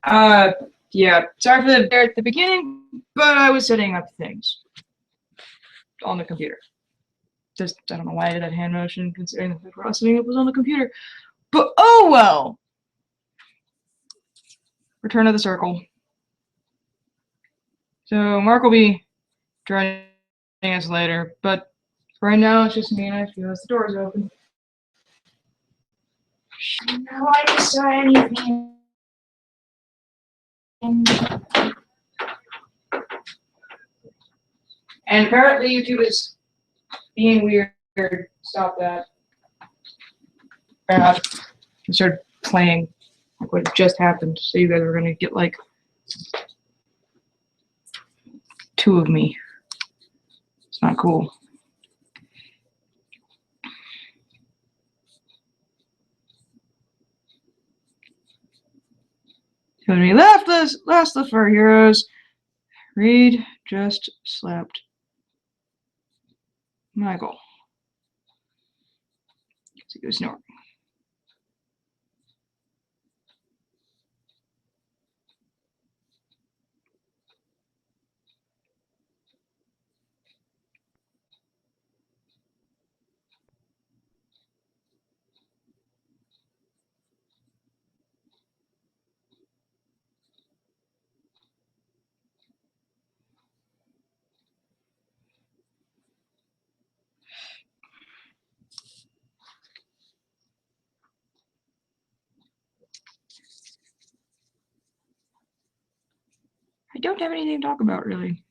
Yeah, sorry for the there at the beginning, but I was setting up things on the computer. Just, I don't know why I did that hand motion, considering the fact we're all setting up was on the computer. But oh well! Return to the circle. So Mark will be joining us later, but right now it's just me and I feel as the door's open. No, I just saw anything. And apparently YouTube is being weird. Stop that. Bad. I started playing like what just happened, so you guys are gonna get like 2 of me. It's not cool. So when we left last of our heroes, Reed just slept. Michael. He was snoring. I don't have anything to talk about, really.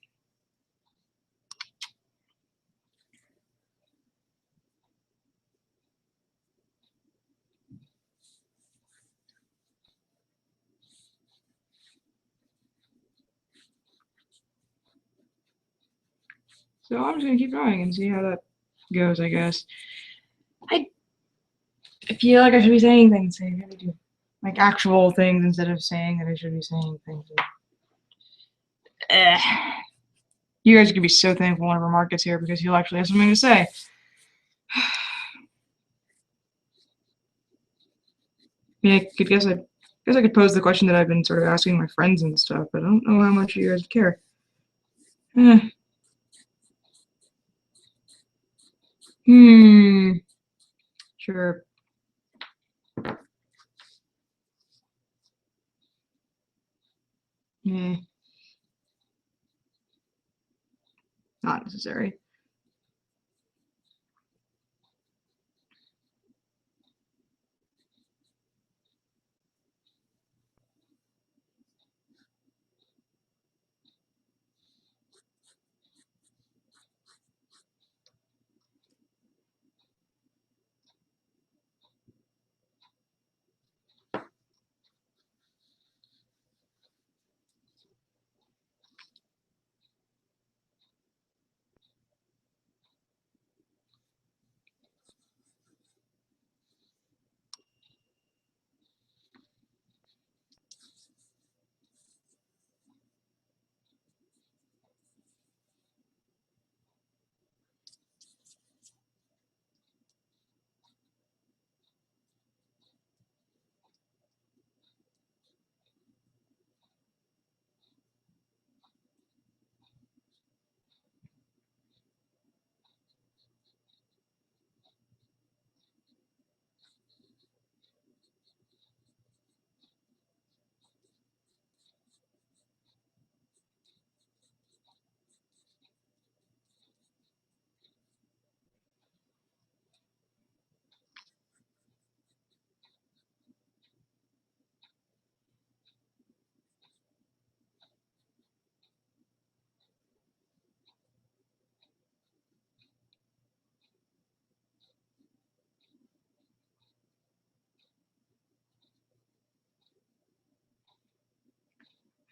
So I'm just gonna keep going and see how that goes, I guess. I feel like I should be saying things, I really do. Like actual things instead of saying that I should be saying things. You guys are gonna be so thankful whenever Mark gets here because he'll actually have something to say. Yeah, I could guess I could pose the question that I've been sort of asking my friends and stuff, but I don't know how much you guys care. Sure. Not necessary.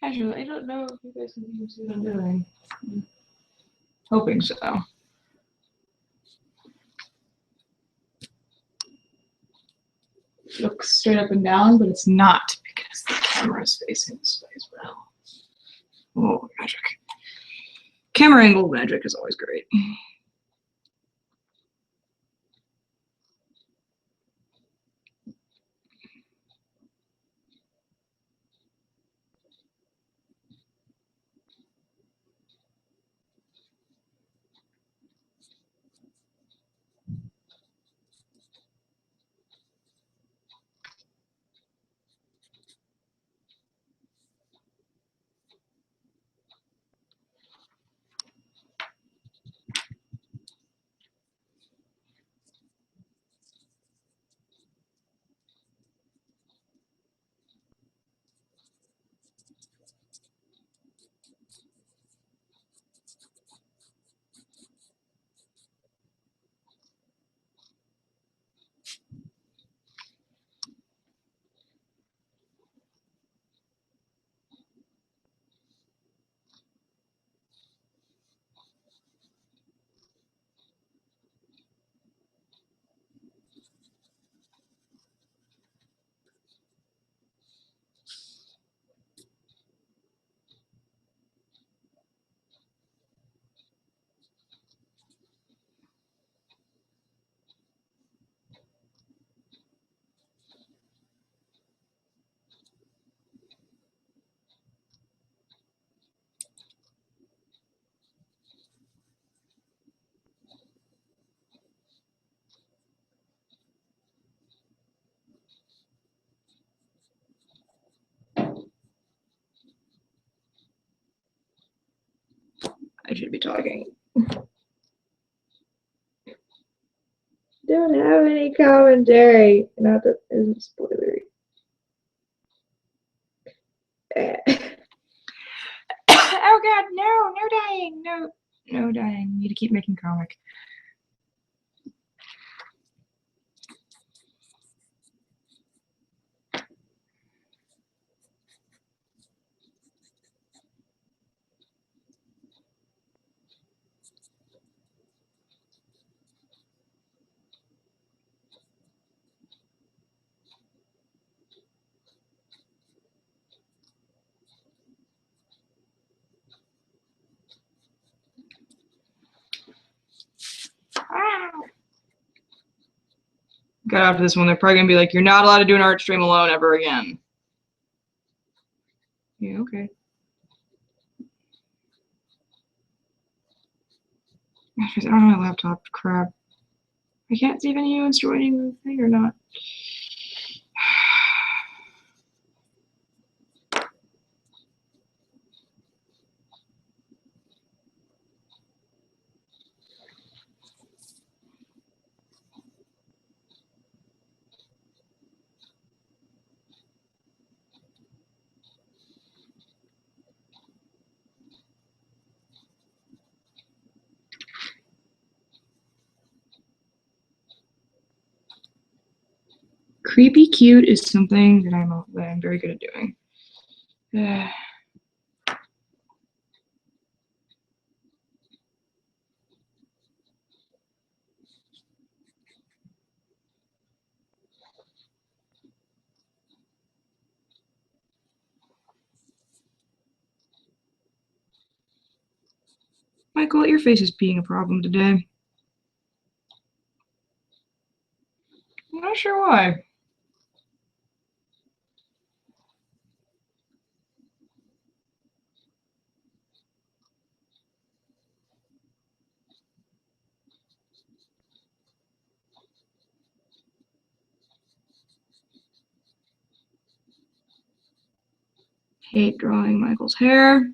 Actually, I don't know if you guys can even see what I'm doing. Hoping so. It looks straight up and down, but it's not because the camera is facing this way as well. Oh, magic. Camera angle magic is always great. should be talking. Don't have any commentary. Not that isn't spoilery. Oh god, no, no dying, no dying. Need to keep making comic. Got after this one, they're probably gonna be like, you're not allowed to do an art stream alone ever again. Yeah, okay. I don't have my laptop, crap. I can't see if anyone's joining the thing or not. Creepy cute is something that I'm very good at doing. Michael, your face is being a problem today. I'm not sure why. Hate drawing Michael's hair.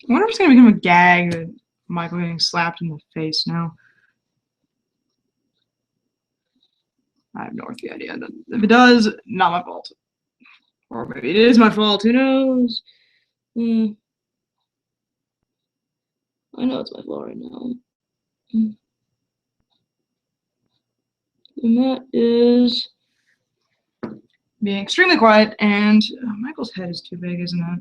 I wonder if it's gonna become a gag that Michael getting slapped in the face now. I have no earthly idea. If it does, not my fault. Or maybe it is my fault, who knows? I know it's my fault right now. And that is being extremely quiet, and Michael's head is too big, isn't it?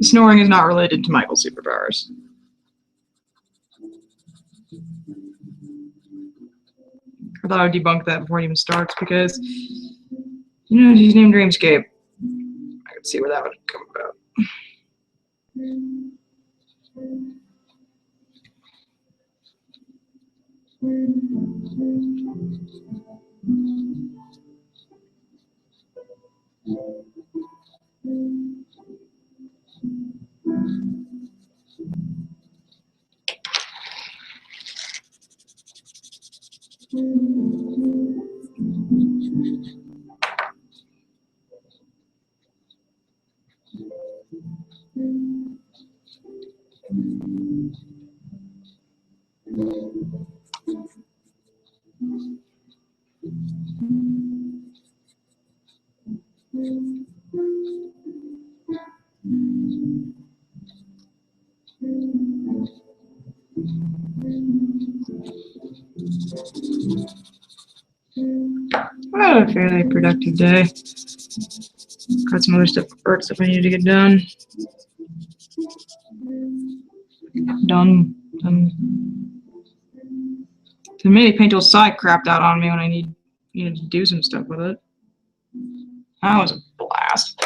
Snoring is not related to Michael's superpowers. I thought I would debunk that before it even starts because, you know, he's named Dreamscape. I could see where that would come about. I had a fairly productive day. Got some other stuff, work stuff I needed to get done. Done. The mini paint tool side crapped out on me when I needed to do some stuff with it. That was a blast.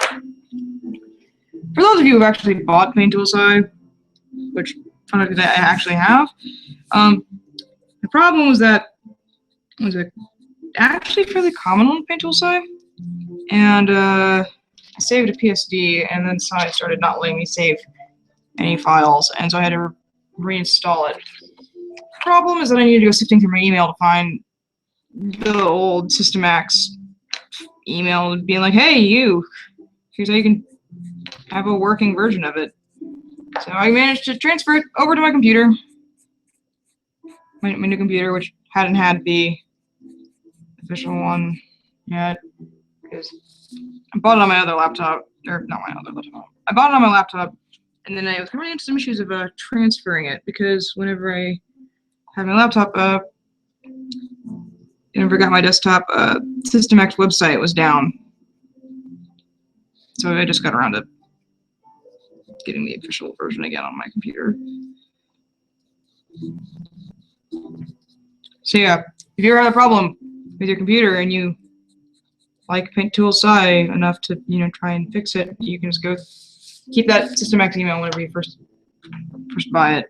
For those of you who've actually bought Paint Tool Side, which fun fact that I actually have, the problem was that it was actually fairly common on Paint Tool Side, and I saved a PSD, and then Side started not letting me save any files, and so I had to reinstall it. The problem is that I needed to go sifting through my email to find the old Systemax email being like, hey, here's how you can have a working version of it. So I managed to transfer it over to my computer, my new computer, which hadn't had the official one yet, because I bought it on my other laptop, or not my other laptop. I bought it on my laptop, and then I was running into some issues of transferring it, because whenever I had my laptop up, whenever I got my desktop, Systemax website was down. So I just got around to getting the official version again on my computer. So yeah, if you ever have a problem with your computer and you like Paint Tool Sci enough to try and fix it, you can just go keep that Systemax email whenever you first buy it.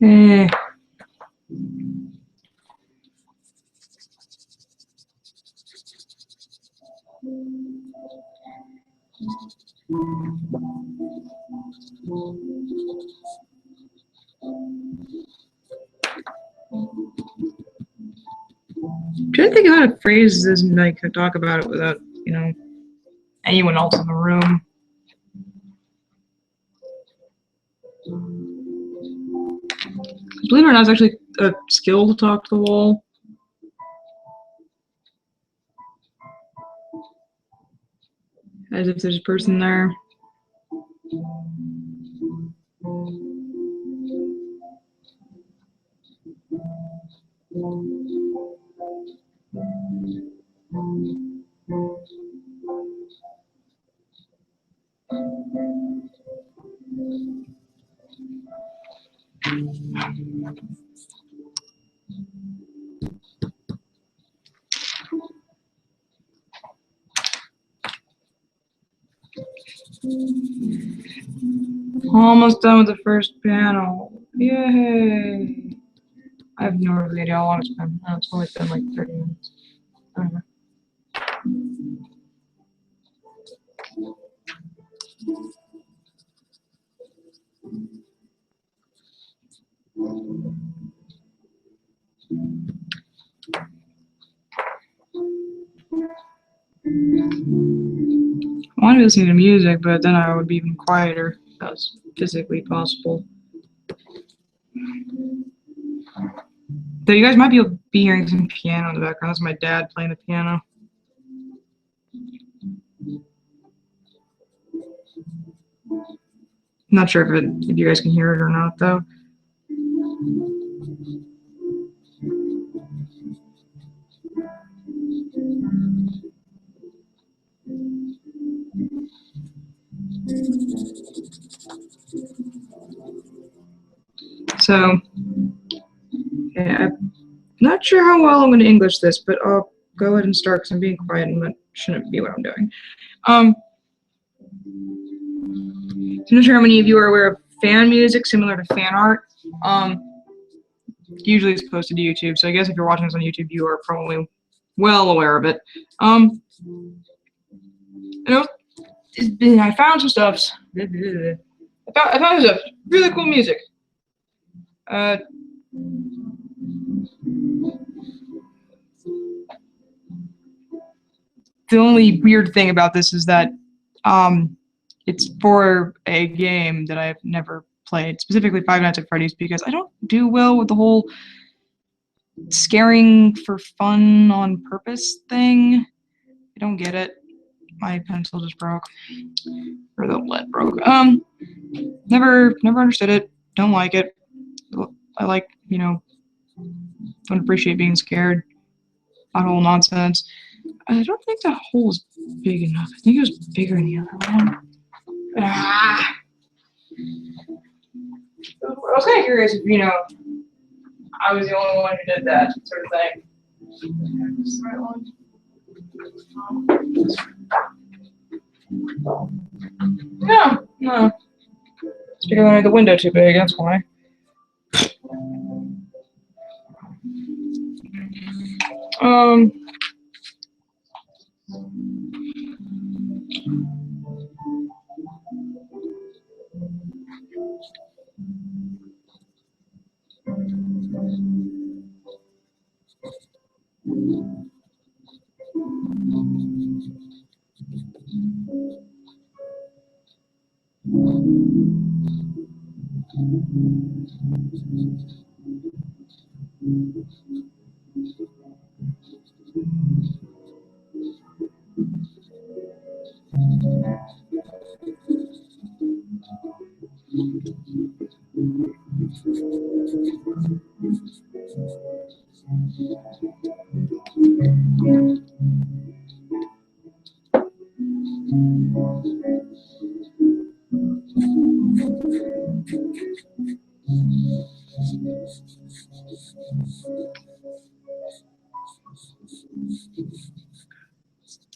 Eh. I'm trying to think of how to phrase this and like talk about it without anyone else in the room. Believe it or not, it's actually a skill to talk to the wall. As if there's a person there. Almost done with the first panel. Yay! I have no idea how long it's been. Oh, it's only been like 30 minutes. I don't know. I want to be listening to music, but then I would be even quieter if that was physically possible. Though you guys might be hearing some piano in the background. That's my dad playing the piano. Not sure if you guys can hear it or not, though. So, yeah, I'm not sure how well I'm going to English this, but I'll go ahead and start because I'm being quiet and that shouldn't be what I'm doing. I'm not sure how many of you are aware of fan music similar to fan art. Usually it's posted to YouTube, so I guess if you're watching this on YouTube, you are probably well aware of it. I found some stuff. I found some really cool music. The only weird thing about this is that it's for a game that I've never played, specifically Five Nights at Freddy's, because I don't do well with the whole scaring for fun on purpose thing. I don't get it. My pencil just broke, or the lead broke. Never understood it. Don't like it. I like, don't appreciate being scared. That whole nonsense. I don't think the hole is big enough. I think it was bigger in the other one. Ah! I was kind of curious if, I was the only one who did that sort of thing. Is the right one? No. It's because I made the window too big, that's why.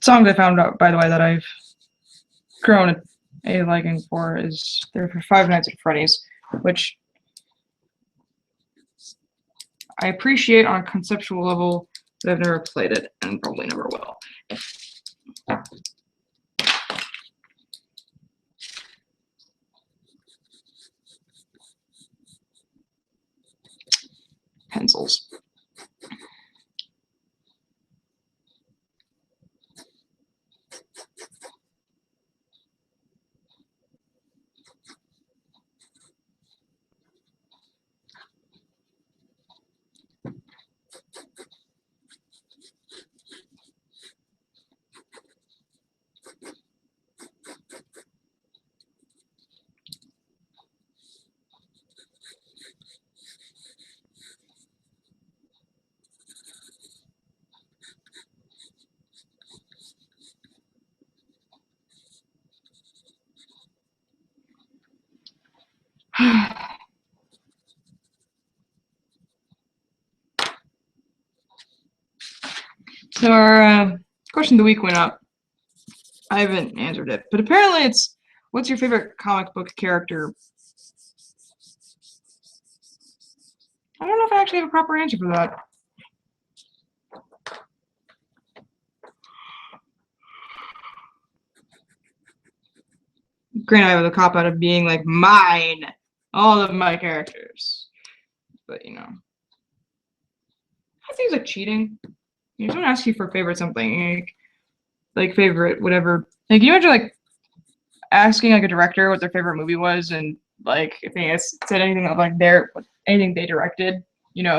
Songs I found out, by the way, that I've grown a liking for is they're for Five Nights at Freddy's, which I appreciate on a conceptual level, but I've never played it and probably never will. Pencils. So our question of the week went up. I haven't answered it, but apparently it's, what's your favorite comic book character? I don't know if I actually have a proper answer for that. Granted, I have the cop out of being like mine, all of my characters, but I think it's like cheating. Someone asks you for favorite something, like favorite whatever. Like, you imagine like asking like a director what their favorite movie was, and like if they said anything of like anything they directed, It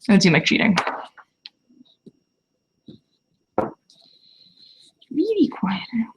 would seem like cheating. Really quiet now.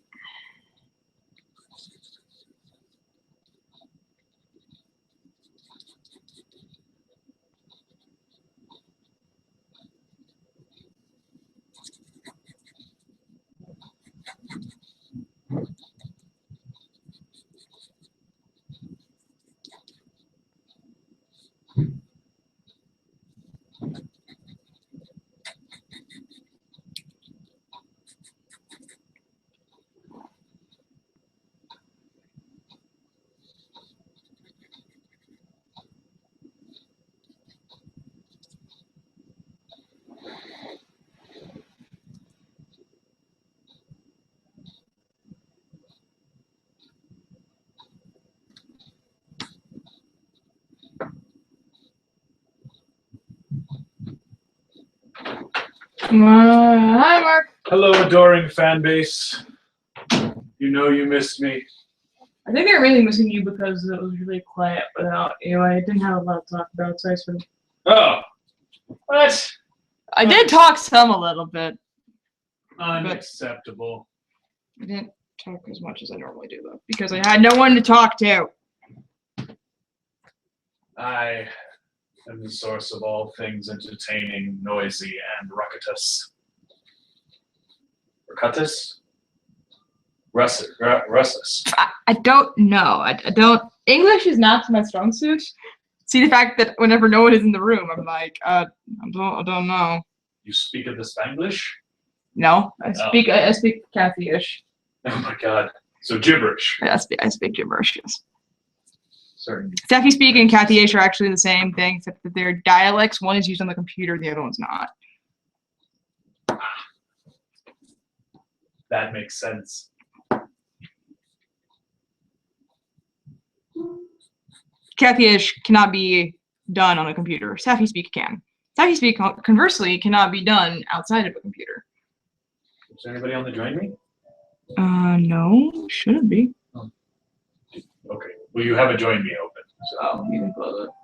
Hi, Mark. Hello, adoring fan base. You know you missed me. I think they were mainly missing you because it was really quiet without you. I didn't have a lot to talk about, so I sort of. Oh, what? I did talk some a little bit. Unacceptable. I didn't talk as much as I normally do, though, because I had no one to talk to. I am the source of all things entertaining, noisy, and ruckus. Ruckus? Russus. I don't know. I don't. English is not my strong suit. See the fact that whenever no one is in the room, I'm like, I don't know. You speak of the Spanglish? No, I speak Cathy-ish. Oh my god. So gibberish. I speak gibberish. Yes. Sorry. Steffi speak and Cathy-ish are actually the same thing, except that they're dialects. One is used on the computer, the other one's not. That makes sense. Cathy-ish cannot be done on a computer. Steffi speak can. Steffi speak, conversely, cannot be done outside of a computer. Is there anybody on the join me? No, shouldn't be. Oh. Okay. Well, you have a join me open. So. Oh, you can close it.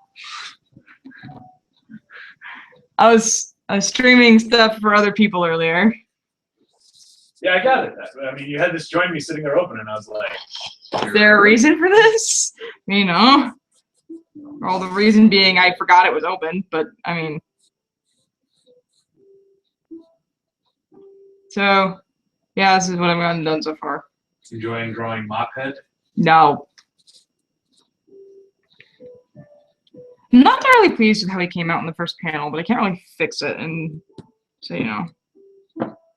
I was streaming stuff for other people earlier. Yeah, I got it. I mean, you had this join me sitting there open, and I was like, Is there a reason for this? You know? Well, the reason being I forgot it was open, but I mean. So, yeah, this is what I've gotten done so far. Enjoying drawing Mophead? No. I'm not entirely pleased with how he came out in the first panel, but I can't really fix it, and so, you know.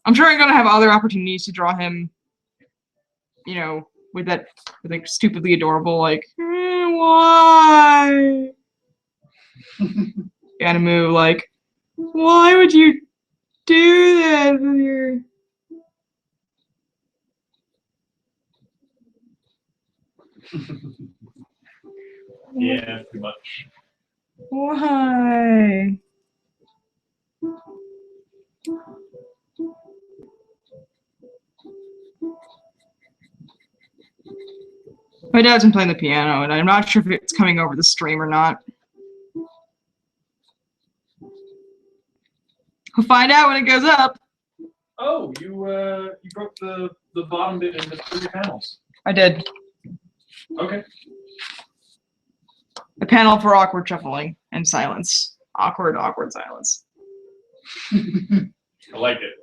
I'm sure I'm gonna have other opportunities to draw him, you know, with that, with like stupidly adorable, like, why? Animu, like, why would you do that with your. Yeah, pretty much. Why? My dad's been playing the piano, and I'm not sure if it's coming over the stream or not. We'll find out when it goes up. Oh, you broke the bottom bit into 3 panels. I did. Okay. A panel for awkward shuffling and silence. Awkward silence. I like it.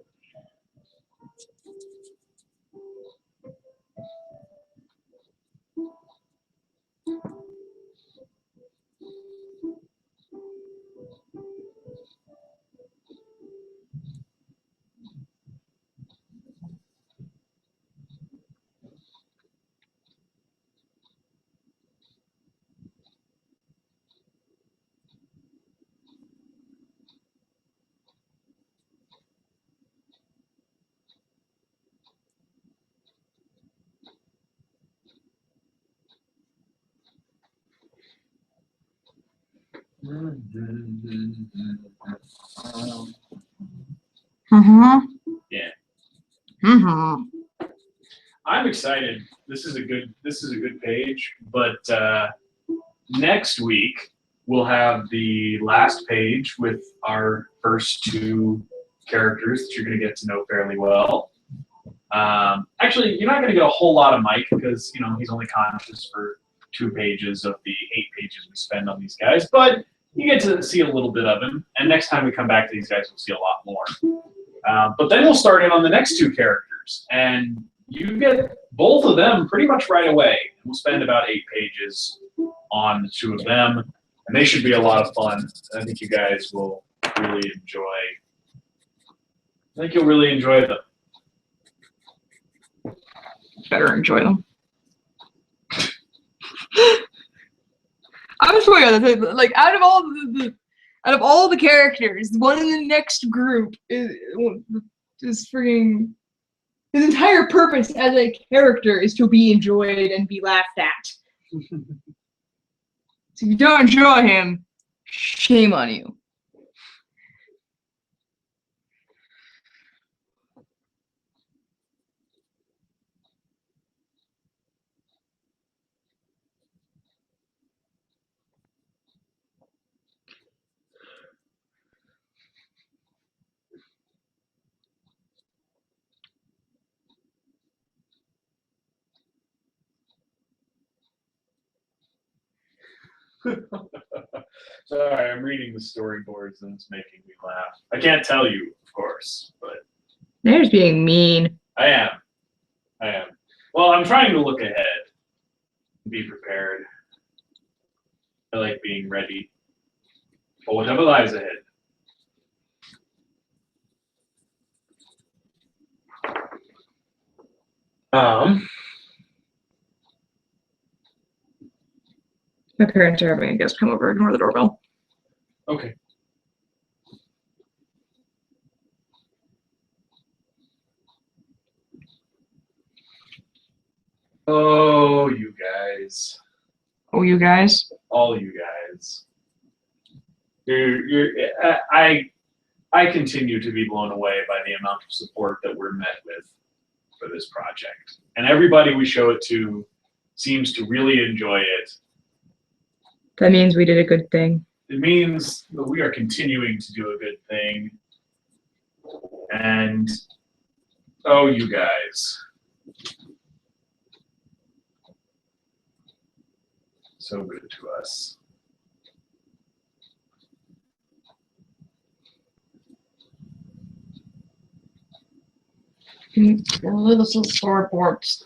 Yeah. I'm excited. This is a good page, but next week we'll have the last page with our first 2 characters that you're going to get to know fairly well. Actually, you're not going to get a whole lot of Mike because, you know, he's only conscious for 2 pages of the 8 pages we spend on these guys, but you get to see a little bit of him, and next time we come back to these guys, we'll see a lot more. But then we'll start in on the next 2 characters, and you get both of them pretty much right away. We'll spend about 8 pages on the 2 of them, and they should be a lot of fun. I think you guys will really enjoy. I think you'll really enjoy them. Better enjoy them. I'm sure that like out of all the characters, the one in the next group is freaking. His entire purpose as a character is to be enjoyed and be laughed at. So if you don't enjoy him, shame on you. Sorry, I'm reading the storyboards and it's making me laugh. I can't tell you, of course, but They're just being mean. I am. Well, I'm trying to look ahead and be prepared. I like being ready for whatever lies ahead. My parents are having a guest come over. Ignore the doorbell. Okay. Oh, you guys. Oh, you guys. All you guys. I continue to be blown away by the amount of support that we're met with for this project. And everybody we show it to seems to really enjoy it. That means we did a good thing. It means that we are continuing to do a good thing. And, oh, you guys. So good to us. Little storyboards.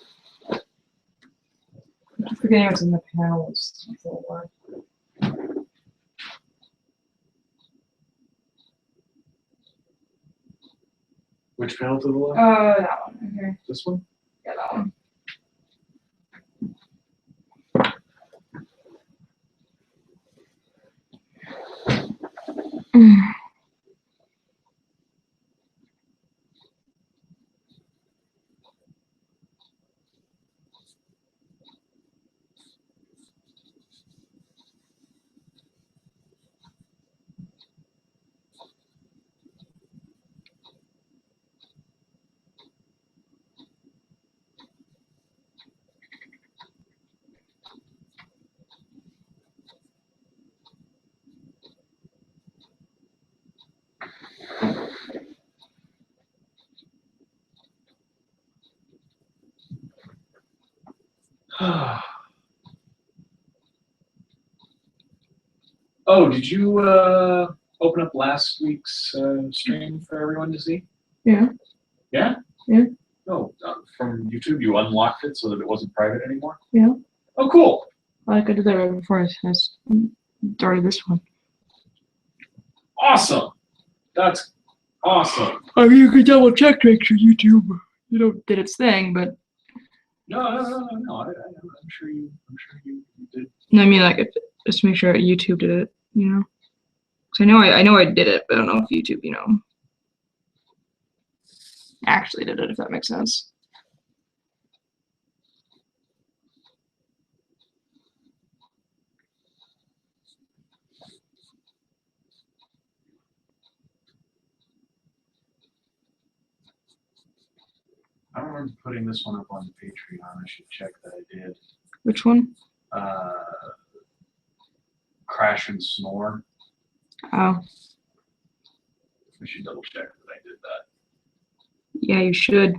I'm forgetting what's in the panels. Which panel to the left? That one. Okay. This one? Yeah, that one. Oh, did you open up last week's stream for everyone to see? Yeah. Yeah? Yeah. No, from YouTube, you unlocked it so that it wasn't private anymore? Yeah. Oh, cool. Like I did that right before I started this one. Awesome. That's awesome. I mean, you could double check to make sure YouTube, did its thing, but. No. I'm sure you did. No, I mean, like, just make sure YouTube did it, Because I know I did it, but I don't know if YouTube, actually did it, if that makes sense. I don't remember putting this one up on Patreon. I should check that I did. Which one? Crash and Snore. Oh. I should double check that I did that. Yeah, you should.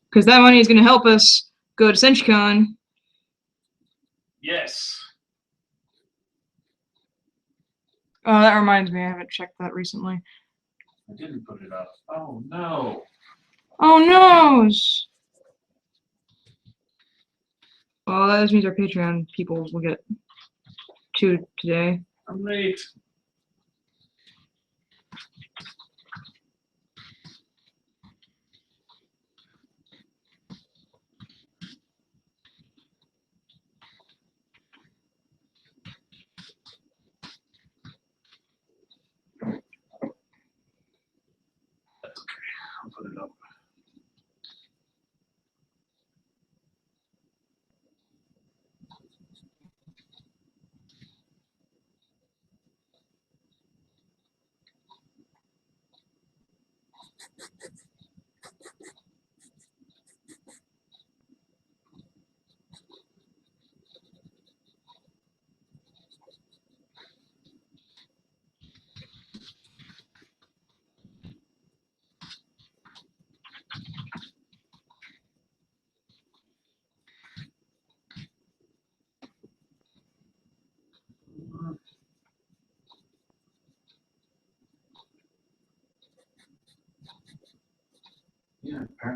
Because that money is going to help us go to CenturyCon. Yes. Oh, that reminds me. I haven't checked that recently. I didn't put it up. Oh, no. Oh, no. Well, that just means our Patreon people will get 2 today. I'm late. That's okay. I'll put it up.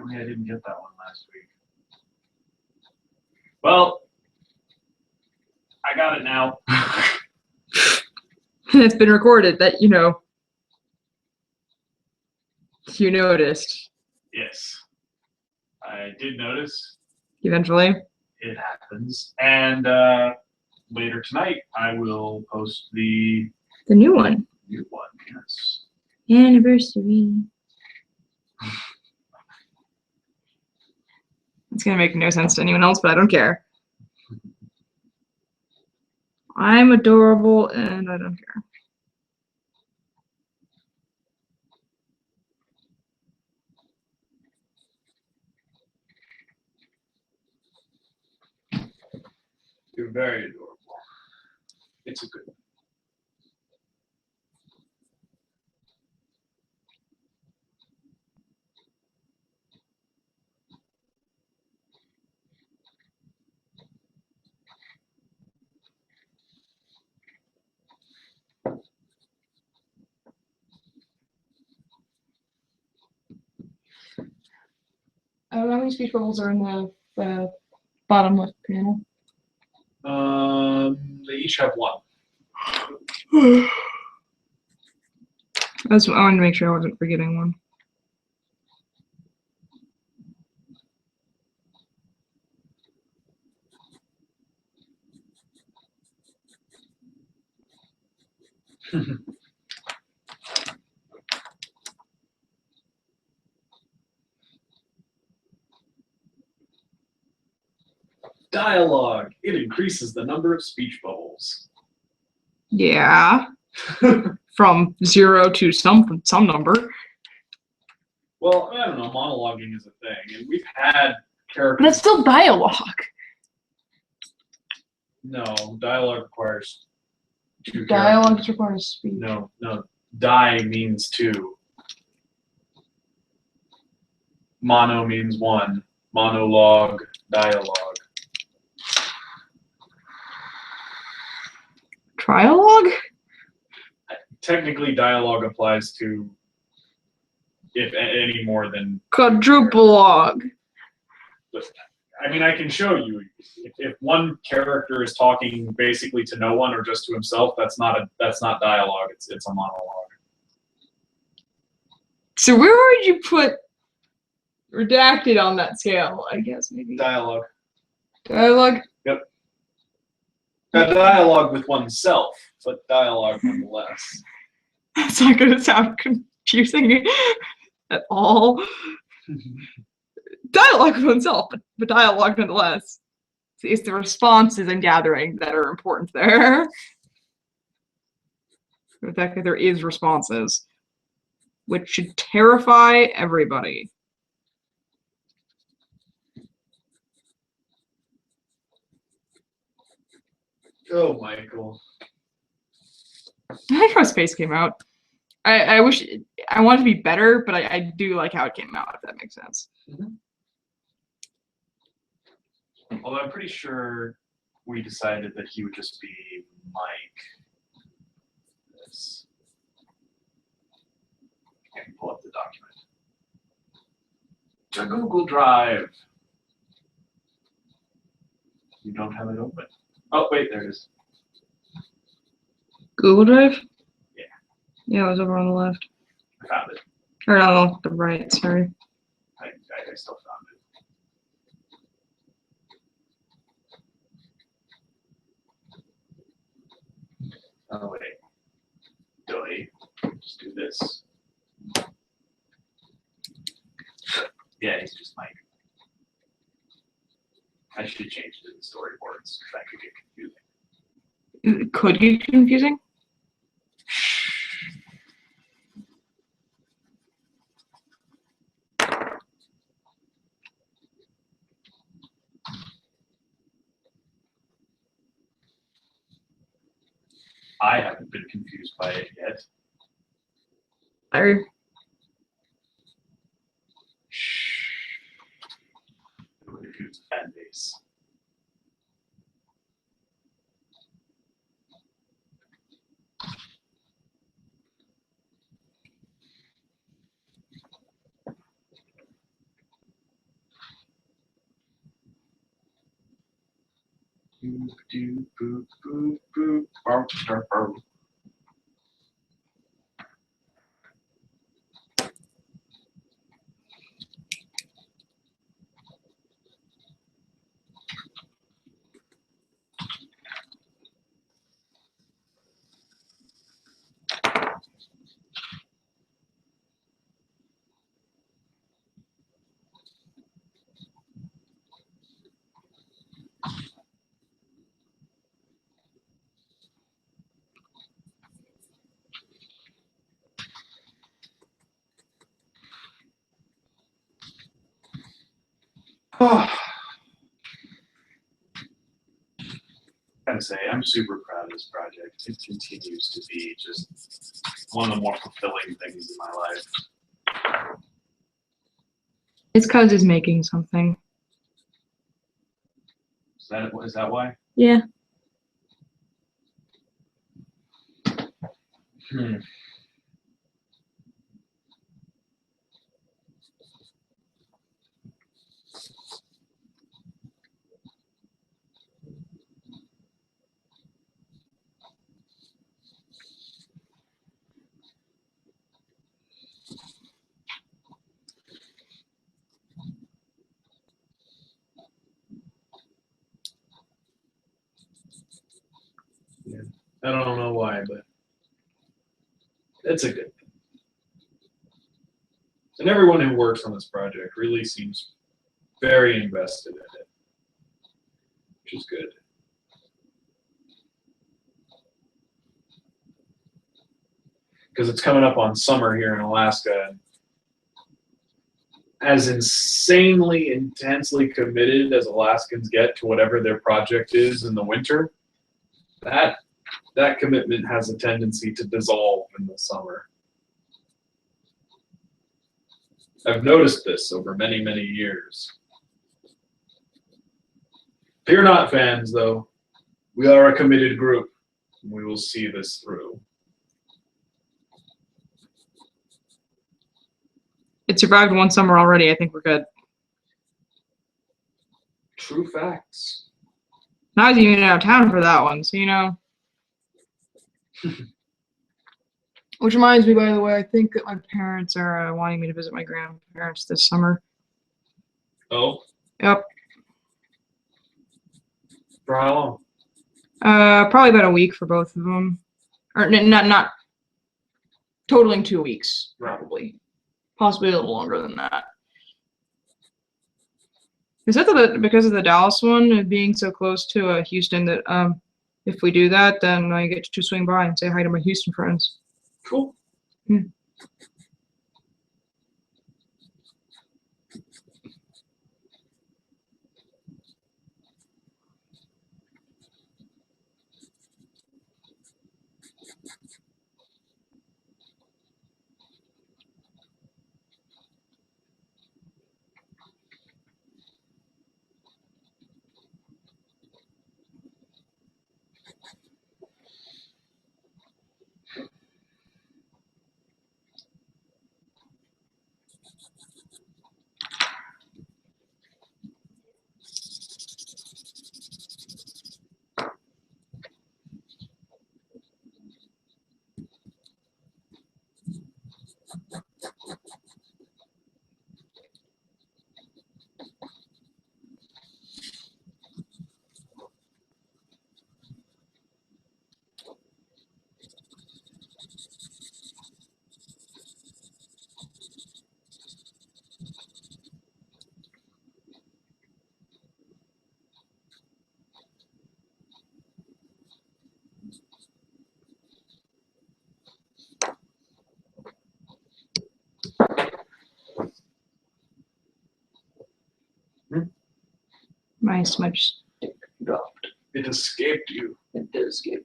me I didn't get that one last week. Well, I got it now. It's been recorded that, you noticed. Yes. I did notice. Eventually. It happens. And later tonight, I will post the new one. new one. Yes. Anniversary. It's gonna make no sense to anyone else, but I don't care. I'm adorable and I don't care. You're very adorable. It's a good one. I don't know how many speech bubbles are in the bottom left panel. They each have one. I wanted to make sure I wasn't forgetting one. Dialogue. It increases the number of speech bubbles. Yeah. From 0 to some number. Well, I don't know. Monologuing is a thing, and we've had characters. But it's still dialogue. No, dialogue requires two Dialogue characters. just requires speech. No. Die means two. Mono means one. Monologue, dialogue. Trialogue? Technically, dialogue applies to if any more than Quadruplelogue. I mean, I can show you. If one character is talking basically to no one or just to himself, that's not dialogue. It's a monologue. So where would you put redacted on that scale? I guess maybe Dialogue. dialogue. Yep. A dialogue with oneself, but dialogue nonetheless. That's not going to sound confusing at all. Dialogue with oneself, but dialogue nonetheless. It's the responses I'm gathering that are important there. The fact that there is responses, which should terrify everybody. Oh, Michael. I like how his face came out. I wish I wanted to be better, but I do like how it came out, if that makes sense. Mm-hmm. Although I'm pretty sure we decided that he would just be Mike. This. I can pull up the document. To Google Drive. You don't have it open. Oh, wait, there it is. Google Drive? Yeah. Yeah, it was over on the left. I found it. Or no, the right, sorry. I still found it. Oh, wait. Doy. Just do this. Yeah, he's just Mike. I should change it to the storyboards because that could get confusing. It could get confusing. I haven't been confused by it yet. Larry. It would confuse the fan base. Boop, doop, boop, boop, boop, boop, boop, boop. Oh. Gotta say, I'm super proud of this project. It continues to be just one of the more fulfilling things in my life. It's because it's making something. Is that why? Yeah. Yeah. I don't know why, but it's a good thing. And everyone who works on this project really seems very invested in it, which is good. Because it's coming up on summer here in Alaska, and as insanely, intensely committed as Alaskans get to whatever their project is in the winter, that commitment has a tendency to dissolve in the summer. I've noticed this over many, many years. Fear not, fans, though. We are a committed group, and we will see this through. It survived one summer already. I think we're good. True facts. And I was even out of town for that one, so you know. Which reminds me, by the way, I think that my parents are wanting me to visit my grandparents this summer. Oh? Yep. For how long? Probably about a week for both of them, or not totaling 2 weeks, probably, possibly a little longer than that. Is that because of the Dallas one being so close to Houston that if we do that, then I get to swing by and say hi to my Houston friends. Cool. Yeah. My smudge stick dropped. It escaped you. It did escape.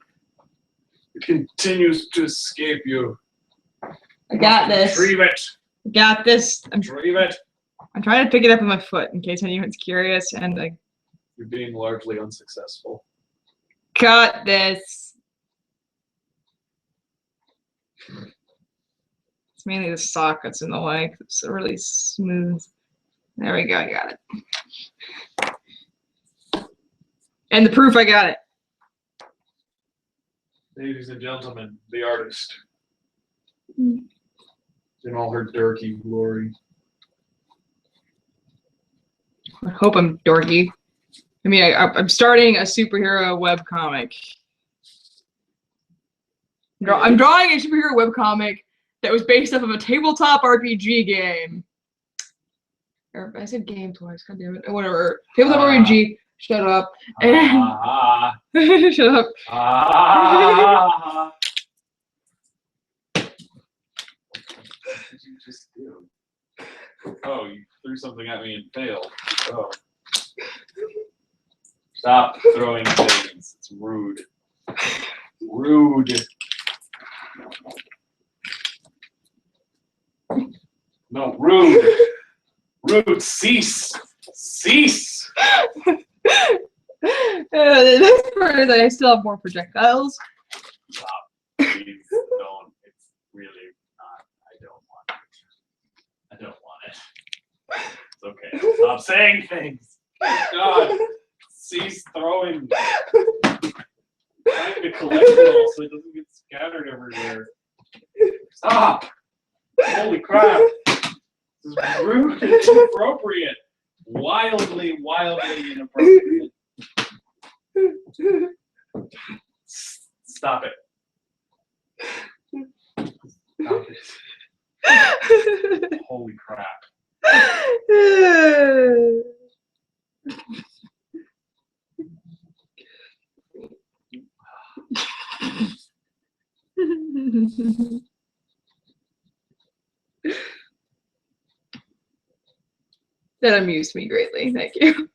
It continues to escape you. I got this. Retrieve it. I got this. Retrieve it. I'm trying to pick it up with my foot in case anyone's curious, and I You're being largely unsuccessful. got this. It's mainly the sockets in the way. It's really smooth. There we go. I got it. And the proof, I got it. Ladies and gentlemen, the artist. Mm. In all her dorky glory. I hope I'm dorky. I mean, I'm starting a superhero webcomic. I'm drawing a superhero webcomic that was based off of a tabletop RPG game. Or I said game twice, god damn it. Whatever. Tabletop RPG. Shut up. And shut up. What did you just do? Oh, you threw something at me and failed. Oh. Stop throwing things. It's rude. Rude. No, rude. Rude. Cease. Cease. The next part is that I still have more projectiles. Stop. Please don't. It's really not. I don't want it. I don't want it. It's okay. Stop saying things. God. Cease throwing. Trying to collect it all so it doesn't get scattered everywhere. Stop! Holy crap! This is rude and inappropriate. Wildly, wildly inappropriate. Stop it. Stop it. Holy crap. That amused me greatly. Thank you.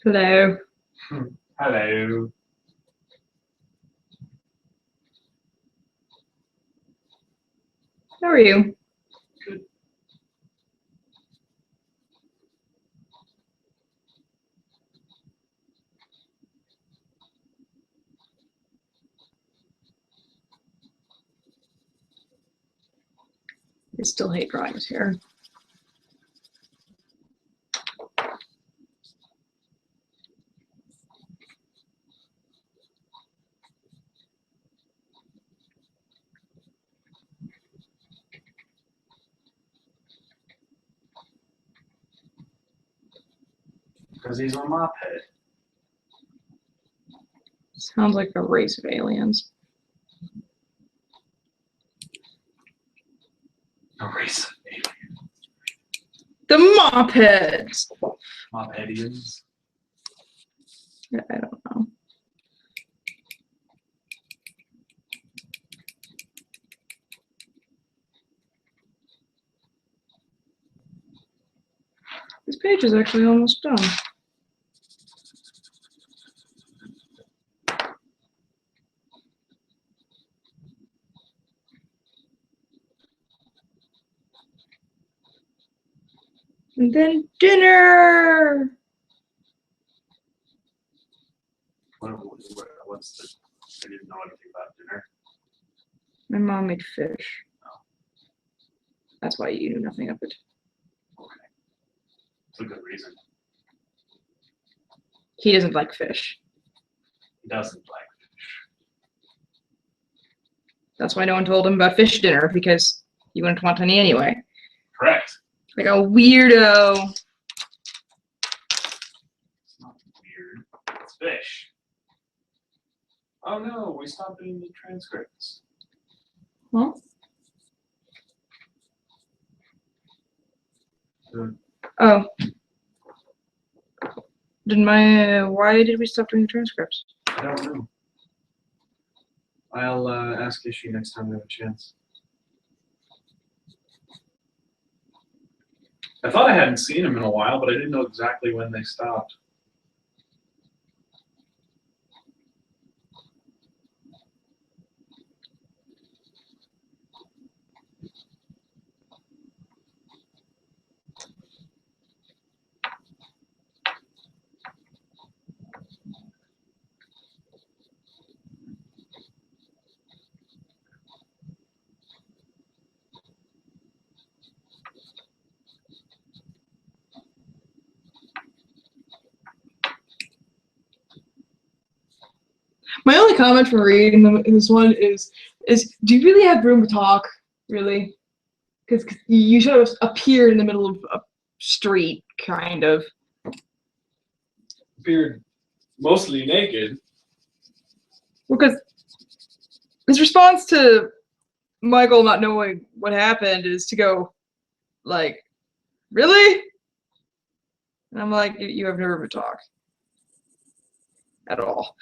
Hello. Hello. How are you? Good. I still hate drawing his hair. Because he's a mop head. Sounds like a race of aliens. A race of aliens. The mop heads. Mop headians. I don't know. This page is actually almost done. And then dinner. What's the? I didn't know anything about dinner. My mom made fish. Oh. That's why you knew nothing of it. Okay. It's a good reason. He doesn't like fish. He doesn't like fish. That's why no one told him about fish dinner, because he wouldn't want any anyway. Correct. Like a weirdo. It's not weird. It's Oh no, we stopped doing the transcripts. Huh? Oh. Why did we stop doing the transcripts? I don't know. I'll ask Ishi next time we have a chance. I thought I hadn't seen him in a while, but I didn't know exactly when they stopped. My only comment from reading them in this one is do you really have room to talk? Really? Because you should have appeared in the middle of a street, kind of. Appeared mostly naked. Because his response to Michael not knowing what happened is to go, like, really? And I'm like, you have no room to talk. At all.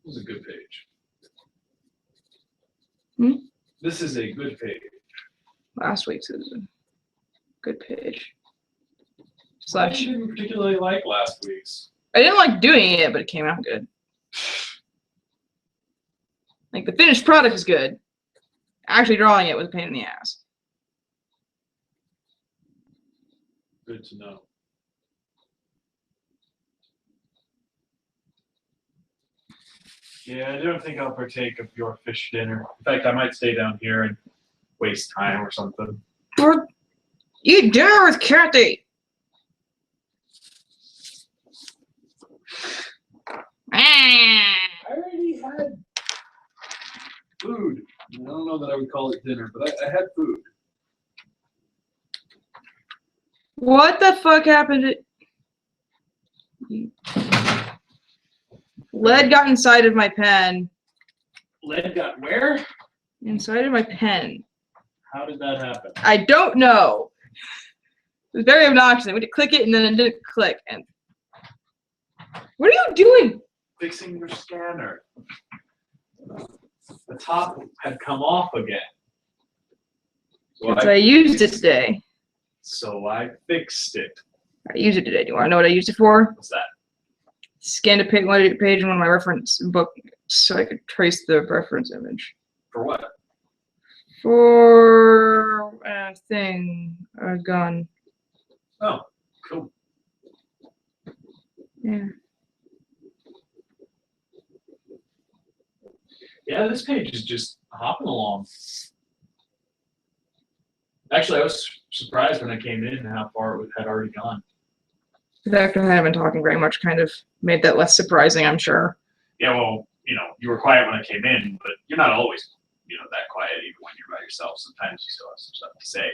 This is a good page. Hmm? This is a good page. Last week's is a good page. I didn't particularly like last week's. I didn't like doing it, but it came out good. Like, the finished product is good. Actually drawing it was a pain in the ass. Good to know. Yeah, I don't think I'll partake of your fish dinner. In fact, I might stay down here and waste time or something. Or eat dinner with Kathy. I already had food. I don't know that I would call it dinner, but I had food. What the fuck happened to... Lead got inside of my pen. Lead got where? Inside of my pen. How did that happen? I don't know. It was very obnoxious. I went to click it and then it didn't click. And what are you doing? Fixing your scanner. The top had come off again. So I used it today. So I fixed it. I used it today. Do you want to know what I used it for? What's that? Scanned a page in one of my reference books so I could trace the reference image. For what? For a thing, a gun. Oh, cool. Yeah. Yeah, this page is just hopping along. Actually, I was surprised when I came in how far it had already gone. The fact that I haven't been talking very much kind of made that less surprising, I'm sure. Yeah, well, you were quiet when I came in, but you're not always, that quiet even when you're by yourself. Sometimes you still have some stuff to say.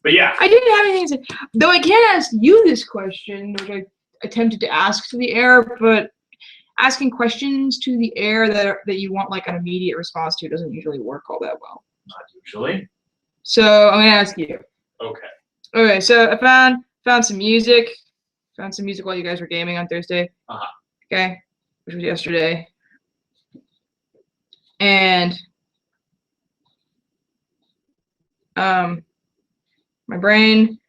But yeah. I didn't have anything to say. Though I can ask you this question, which I attempted to ask to the air, but asking questions to the air that you want like an immediate response to doesn't usually work all that well. Not usually. So I'm gonna ask you. Okay. Okay, so I found some music. Found some music while you guys were gaming on Thursday. Uh-huh. Okay, which was yesterday. And my brain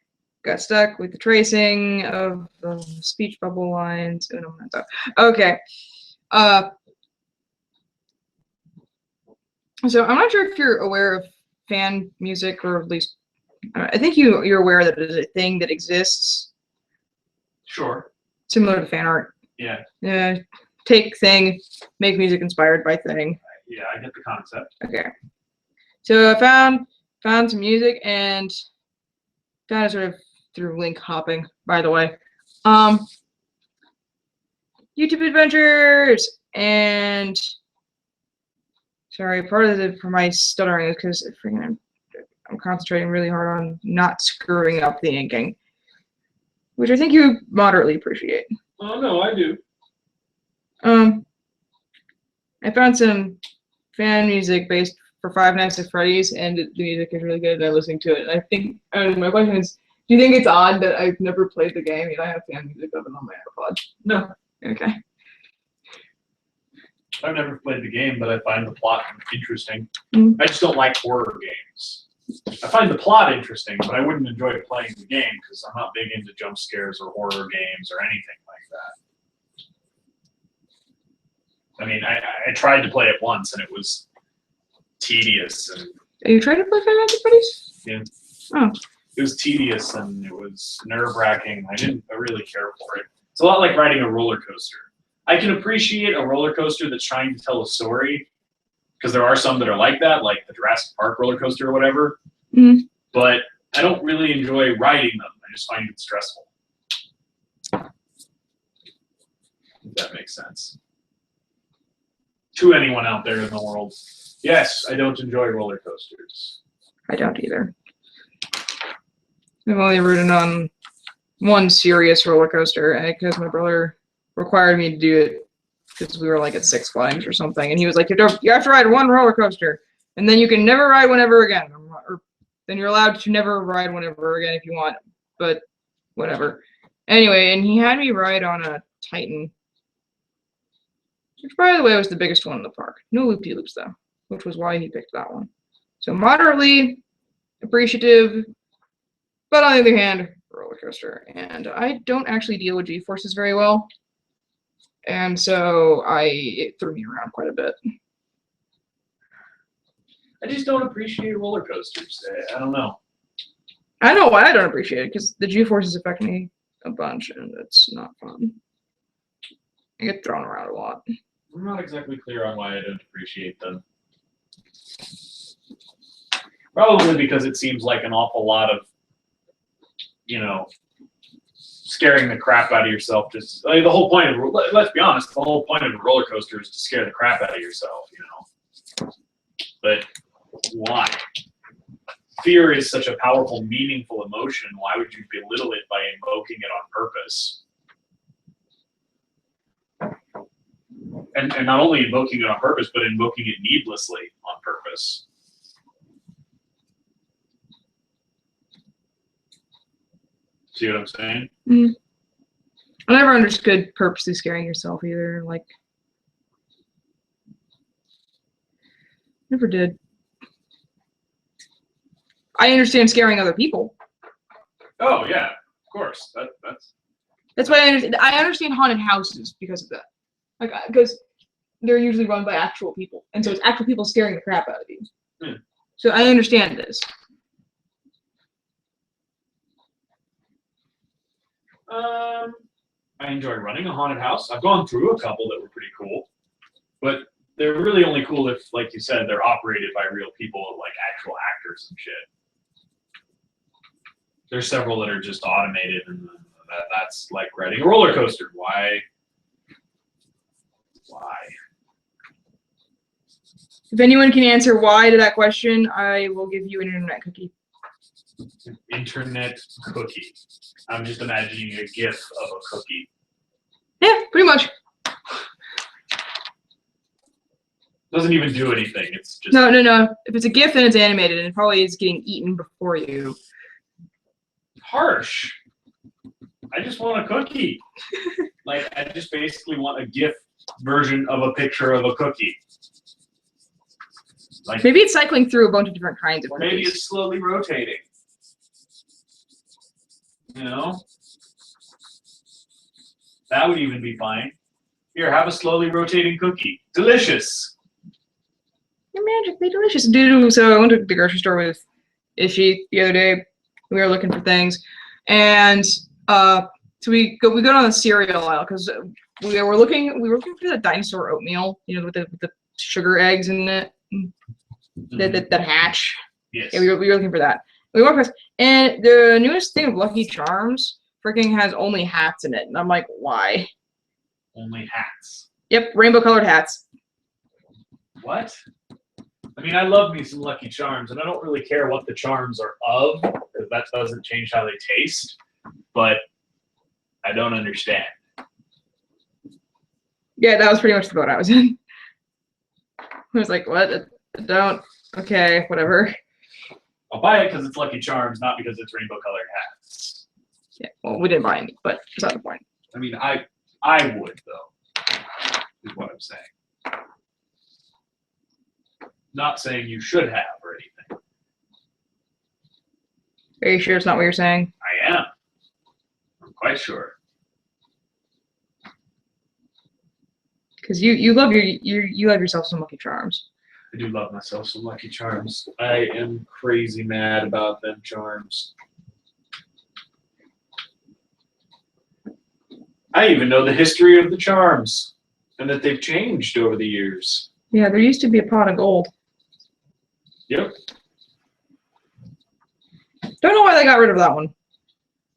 got stuck with the tracing of the speech bubble lines. Okay. So I'm not sure if you're aware of fan music, or at least I think you're aware that it is a thing that exists. Sure. Similar to fan art. Yeah. Yeah. Take thing, make music inspired by thing. Yeah, I get the concept. Okay. So I found some music and found it sort of through link hopping, by the way. YouTube adventures, and sorry, part of it for my stuttering is because I'm concentrating really hard on not screwing up the inking, which I think you moderately appreciate. Oh no, I do. I found some fan music based for Five Nights at Freddy's, and the music is really good, and I'm listening to it. And I think, my question is, do you think it's odd that I've never played the game, yet I have fan music of it on my iPod? No. Okay. I've never played the game, but I find the plot interesting. Mm. I just don't like horror games. I find the plot interesting, but I wouldn't enjoy playing the game because I'm not big into jump scares or horror games or anything like that. I mean, I tried to play it once, and it was tedious. And You tried to play Five Nights at Freddy's? Yeah. Oh. It was tedious, and it was nerve-wracking. I didn't really care for it. It's a lot like riding a roller coaster. I can appreciate a roller coaster that's trying to tell a story, because there are some that are like that, like the Jurassic Park roller coaster or whatever. Mm-hmm. But I don't really enjoy riding them. I just find it stressful. If that makes sense. To anyone out there in the world, yes, I don't enjoy roller coasters. I don't either. I've only ridden on one serious roller coaster, because my brother required me to do it because we were like at Six Flags or something, and he was like, you have to ride one roller coaster, and then you can never ride whenever again, or then you're allowed to never ride whenever again if you want, but whatever. Anyway, and he had me ride on a Titan, which, by the way, was the biggest one in the park. No loop-de-loops, though, which was why he picked that one. So moderately appreciative, but on the other hand, roller coaster. And I don't actually deal with G-forces very well, and so it threw me around quite a bit. I just don't appreciate roller coasters. I don't know. I know why I don't appreciate it, because the G-forces affect me a bunch, and it's not fun. I get thrown around a lot. I'm not exactly clear on why I don't appreciate them. Probably because it seems like an awful lot of, scaring the crap out of yourself. Just the whole point of, let's be honest, the whole point of a roller coaster is to scare the crap out of yourself, But why? Fear is such a powerful, meaningful emotion. Why would you belittle it by invoking it on purpose? And not only invoking it on purpose, but invoking it needlessly on purpose. See what I'm saying? Mm. I never understood purposely scaring yourself either. Like, never did. I understand scaring other people. Oh yeah, of course. That's why I understand haunted houses because of that. Like, because they're usually run by actual people, and so it's actual people scaring the crap out of you. Hmm. So I understand this. I enjoy running a haunted house. I've gone through a couple that were pretty cool, but they're really only cool if, like you said, they're operated by real people, like actual actors and shit. There's several that are just automated, and that's like riding a roller coaster. Why? If anyone can answer why to that question, I will give you an internet cookie. Internet cookie. I'm just imagining a GIF of a cookie. Yeah, pretty much. Doesn't even do anything. It's just No. If it's a GIF, then it's animated, and it probably is getting eaten before you. harsh. I just want a cookie. Like, I just basically want a GIF version of a picture of a cookie. Like, Maybe it's cycling through a bunch of different kinds of or maybe cookies. it's slowly rotating. You know? That would even be fine. Here, have a slowly rotating cookie. Delicious. They're magically delicious. Dude, so I went to the grocery store with Ishi the other day. We were looking for things, and so we go down the cereal aisle because we were looking for the dinosaur oatmeal, you know, with the sugar eggs in it, that hatch. Yes. Yeah, we were looking for that. We walked past, and the newest thing of Lucky Charms freaking has only hats in it, and I'm like, why? Only hats. Yep, rainbow colored hats. What? I mean, I love me some Lucky Charms, and I don't really care what the charms are of, because that doesn't change how they taste. But I don't understand. Yeah, that was pretty much the boat I was in. I was like, what? I don't. Okay, whatever. I'll buy it because it's Lucky Charms, not because it's rainbow colored hats. Yeah, well, we didn't buy any, but it's not the point. I mean, I would though, is what I'm saying. Not saying you should have or anything. Are you sure it's not what you're saying? I am. I'm quite sure. Because you love you love yourself some Lucky Charms. I do love myself some Lucky Charms. I am crazy mad about them charms. I even know the history of the charms and that they've changed over the years. Yeah, there used to be a pot of gold. Yep. Don't know why they got rid of that one.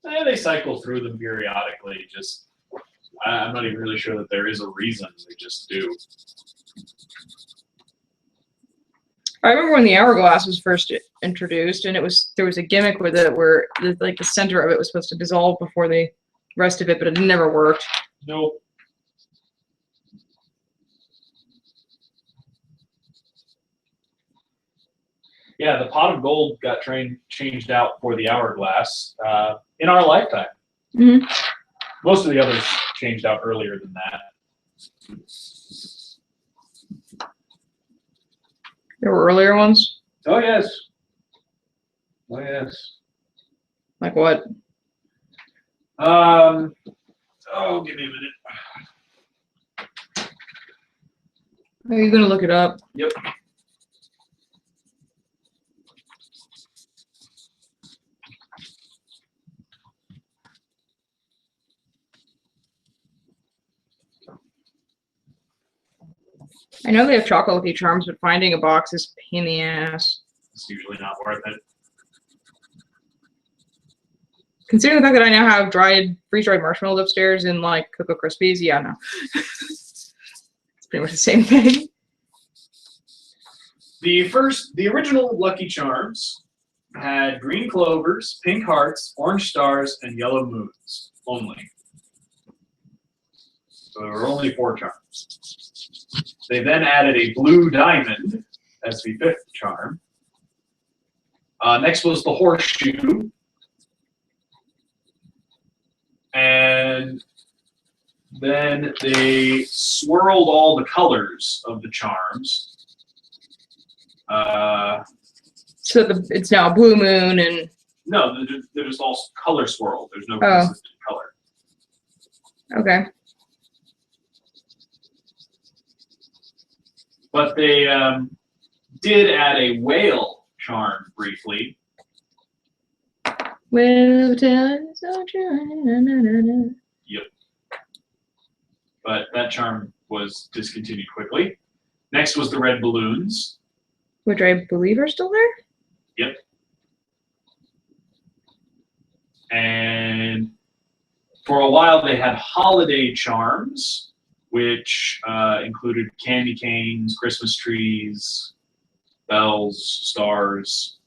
They cycle through them periodically. Just, I'm not even really sure that there is a reason. They just do. I remember when the hourglass was first introduced, and there was a gimmick with it where like the center of it was supposed to dissolve before the rest of it, but it never worked. Nope. Yeah, the pot of gold got changed out for the hourglass in our lifetime. Mm-hmm. Most of the others changed out earlier than that. There were earlier ones? Oh, yes. Oh, yes. Like what? Give me a minute. Are you going to look it up? Yep. I know they have chocolate Lucky Charms, but finding a box is a pain in the ass. It's usually not worth it. Considering the fact that I now have freeze-dried marshmallows upstairs and like Cocoa Krispies, yeah, no. It's pretty much the same thing. The original Lucky Charms had green clovers, pink hearts, orange stars, and yellow moons only. So there were only 4 charms. They then added a blue diamond as the 5th charm. Next was the horseshoe. And then they swirled all the colors of the charms. So it's now a blue moon and... No, they're just all color swirled. There's no consistent color. Okay. But they did add a whale charm briefly. Well, tell us so true. Yep. But that charm was discontinued quickly. Next was the red balloons. Which I believe are still there? Yep. And for a while they had holiday charms, which included candy canes, Christmas trees, bells, stars.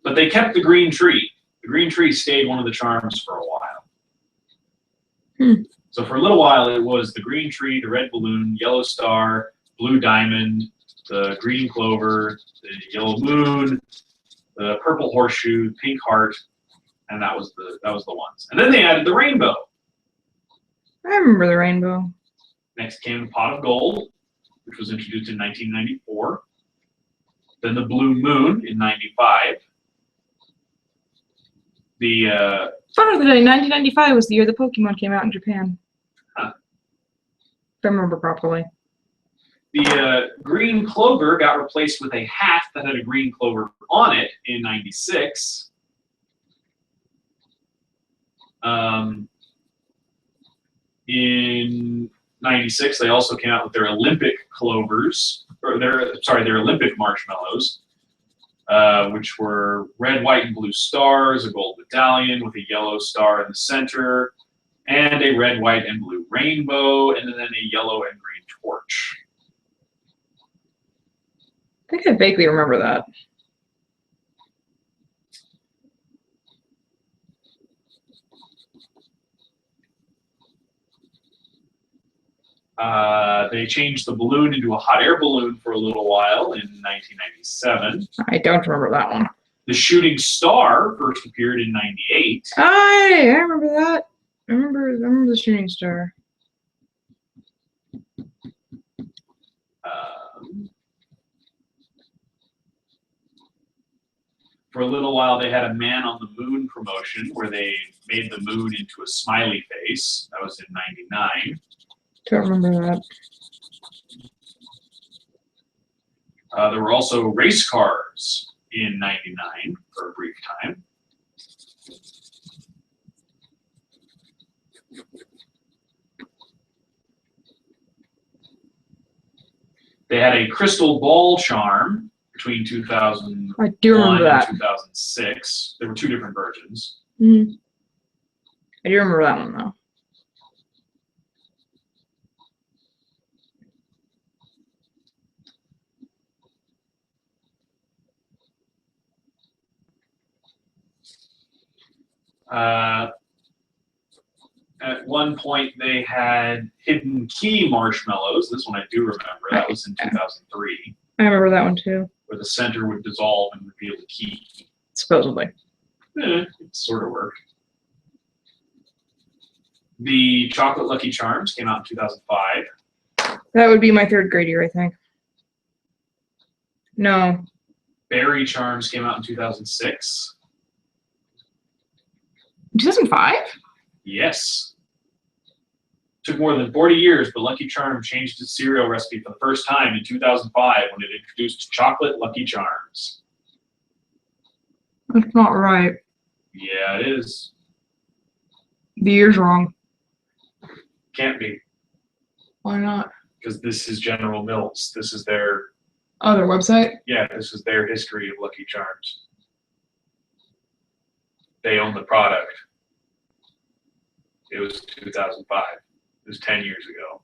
But they kept the green tree. The green tree stayed one of the charms for a while. So for a little while, it was the green tree, the red balloon, yellow star, blue diamond, the green clover, the yellow moon, the purple horseshoe, pink heart, and that was the ones. And then they added the rainbow. I remember the rainbow. Next came the pot of gold, which was introduced in 1994. Then the blue moon in 95. Fun of the day, 1995 was the year the Pokemon came out in Japan. Huh. If I remember properly. The green clover got replaced with a hat that had a green clover on it in 96. In 96, they also came out with their Olympic clovers, or their Olympic marshmallows. which were red, white, and blue stars, a gold medallion with a yellow star in the center, and a red, white, and blue rainbow, and then a yellow and green torch. I think I vaguely remember that. They changed the balloon into a hot air balloon for a little while in 1997. I don't remember that one. The shooting star first appeared in 98. I remember that. I remember the shooting star. For a little while, they had a Man on the Moon promotion where they made the moon into a smiley face. That was in 99. Don't remember that. There were also race cars in 99 for a brief time. They had a crystal ball charm between 2001 I do remember that. and 2006. There were two different versions. Mm-hmm. I do remember that one, though. At one point, they had hidden key marshmallows. This one I do remember. That was in 2003, I remember that one, too. where the center would dissolve and reveal the key. Supposedly. It sort of worked. The Chocolate Lucky Charms came out in 2005. That would be my third grade year, I think. No. Berry Charms came out in 2006. 2005? Yes. Took more than 40 years, but Lucky Charm changed its cereal recipe for the first time in 2005 when it introduced Chocolate Lucky Charms. That's not right. Yeah, it is. The year's wrong. Can't be, Why not? because this is General Mills. This is their, Oh, their website? yeah, this is their history of Lucky Charms. They own the product. It was 2005. It was 10 years ago.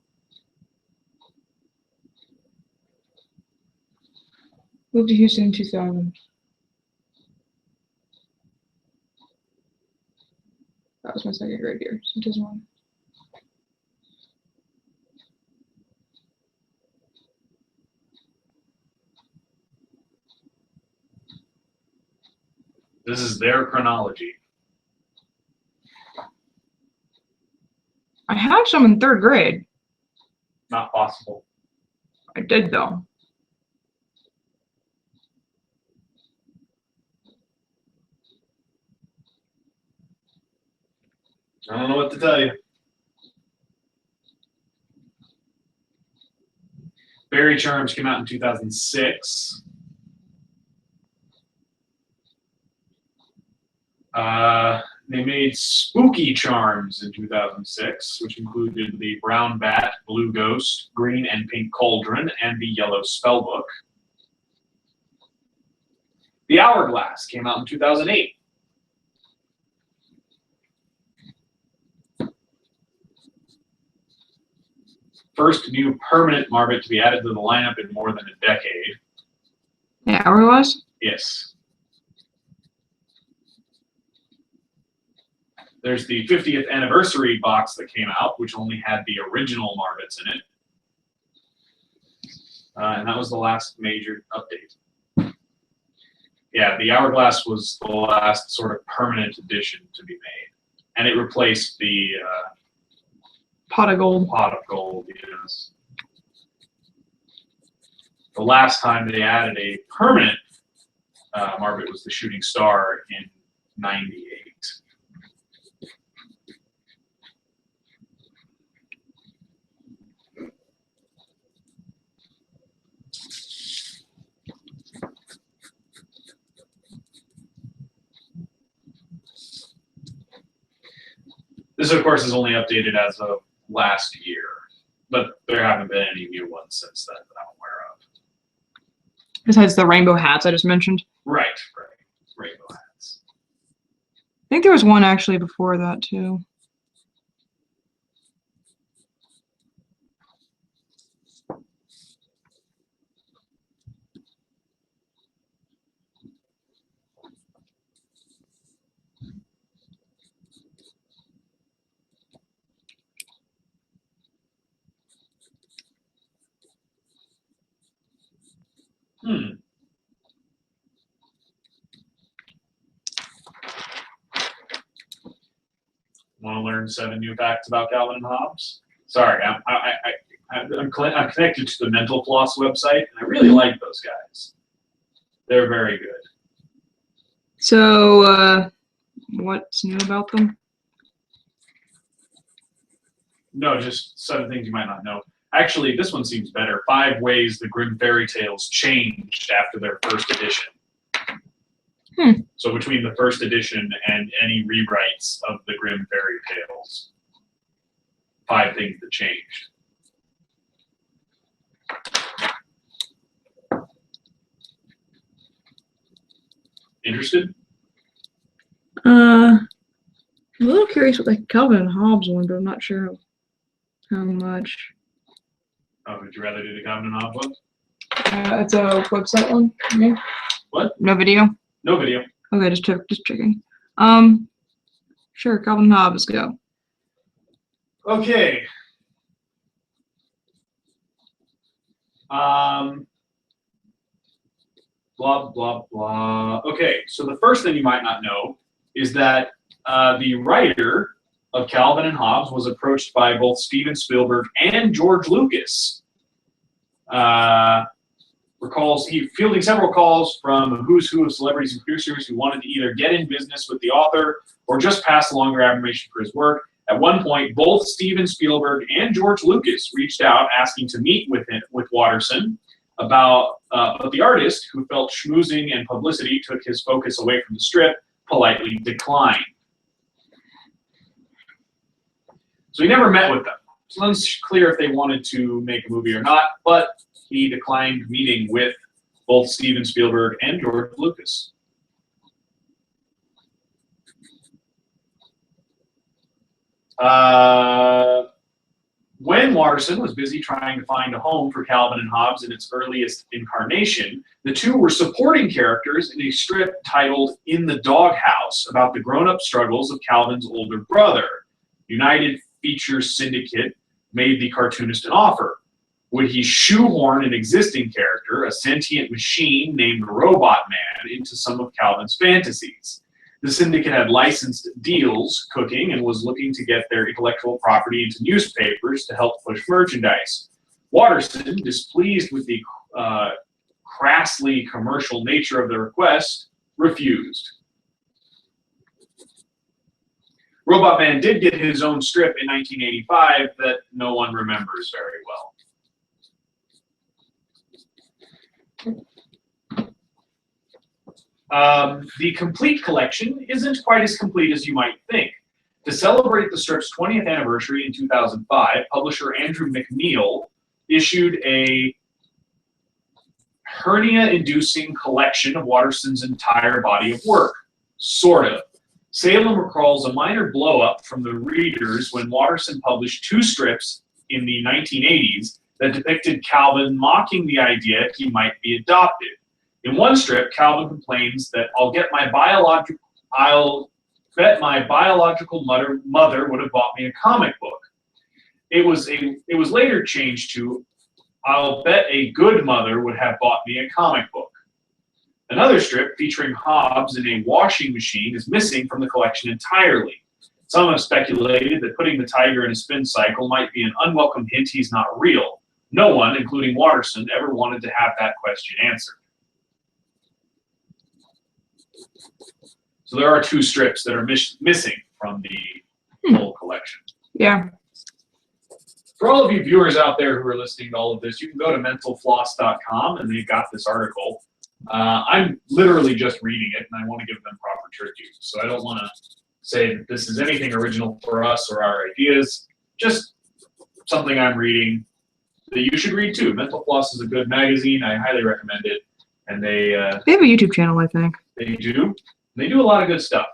Moved to Houston in 2000. That was my second grade year, so 2001. This is their chronology. I had some in third grade. Not possible. I did, though. I don't know what to tell you. Berry Charms came out in 2006. They made Spooky Charms in 2006, which included the Brown Bat, Blue Ghost, Green and Pink Cauldron, and the Yellow Spellbook. The Hourglass came out in 2008. First new permanent Marbit to be added to the lineup in more than a decade. Yeah, Hourglass? Yes. There's the 50th anniversary box that came out, which only had the original Marbits in it. And that was the last major update. Yeah, the Hourglass was the last sort of permanent addition to be made. And it replaced the Pot of Gold. Pot of Gold, yes. The last time they added a permanent Marbit was the Shooting Star in 98. This, of course, is only updated as of last year, but there haven't been any new ones since then that I'm aware of. Besides the rainbow hats I just mentioned. Right. Rainbow hats. I think there was one actually before that too. Want to learn 7 new facts about Calvin and Hobbes? Sorry, I'm connected to the Mental Floss website, and I really like those guys. They're very good. So, what's new about them? No, just 7 things you might not know. Actually, this one seems better. 5 ways the Grimm fairy tales changed after their first edition. So between the first edition and any rewrites of the Grimm fairy tales, 5 things that changed. Interested? I'm a little curious with the Calvin and Hobbes one, but I'm not sure how much. Oh, would you rather do the Calvin and Hobbes one? It's a website one. Yeah. What? No video. No video. Okay, just checking. Sure, Calvin and Hobbes, go. Okay. Blah, blah, blah. Okay, so the first thing you might not know is that the writer of Calvin and Hobbes was approached by both Steven Spielberg and George Lucas. Recalls he fielding several calls from a who's who of celebrities and producers who wanted to either get in business with the author or just pass along their admiration for his work. At one point, both Steven Spielberg and George Lucas reached out asking to meet with Watterson about, but the artist, who felt schmoozing and publicity took his focus away from the strip, politely declined. So he never met with them. It's unclear if they wanted to make a movie or not, but he declined meeting with both Steven Spielberg and George Lucas. When Watterson was busy trying to find a home for Calvin and Hobbes in its earliest incarnation, the two were supporting characters in a strip titled In the Doghouse, about the grown-up struggles of Calvin's older brother. United Features Syndicate made the cartoonist an offer. Would he shoehorn an existing character, a sentient machine named Robot Man, into some of Calvin's fantasies? The syndicate had licensed deals cooking and was looking to get their intellectual property into newspapers to help push merchandise. Watterson, displeased with the crassly commercial nature of the request, refused. Robot Man did get his own strip in 1985 that no one remembers very well. The complete collection isn't quite as complete as you might think. To celebrate the strip's 20th anniversary in 2005, publisher Andrew McNeil issued a hernia-inducing collection of Watterson's entire body of work. Sort of. Salem recalls a minor blow-up from the readers when Watterson published 2 strips in the 1980s that depicted Calvin mocking the idea he might be adopted. In one strip, Calvin complains that I'll bet my biological mother would have bought me a comic book. It was later changed to I'll bet a good mother would have bought me a comic book. Another strip featuring Hobbes in a washing machine is missing from the collection entirely. Some have speculated that putting the tiger in a spin cycle might be an unwelcome hint he's not real. No one, including Watterson, ever wanted to have that question answered. So there are 2 strips that are missing from the whole collection. Yeah. For all of you viewers out there who are listening to all of this, you can go to mentalfloss.com and they've got this article. I'm literally just reading it and I want to give them proper tribute. So I don't want to say that this is anything original for us or our ideas, just something I'm reading that you should read too. Mental Floss is a good magazine. I highly recommend it. And they have a YouTube channel, I think. They do. They do a lot of good stuff.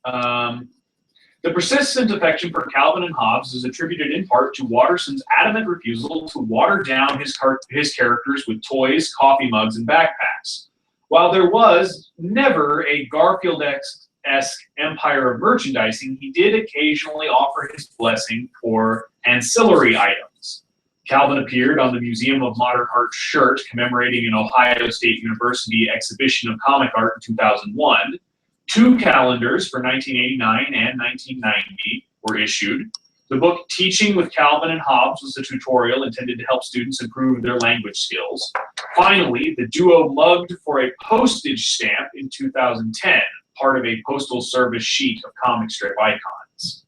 The persistent affection for Calvin and Hobbes is attributed in part to Watterson's adamant refusal to water down his characters with toys, coffee mugs, and backpacks. While there was never a Garfield-esque empire of merchandising, he did occasionally offer his blessing for ancillary items. Calvin appeared on the Museum of Modern Art shirt commemorating an Ohio State University exhibition of comic art in 2001. 2 calendars for 1989 and 1990 were issued. The book Teaching with Calvin and Hobbes was a tutorial intended to help students improve their language skills. Finally, the duo mugged for a postage stamp in 2010, part of a Postal Service sheet of comic strip icons.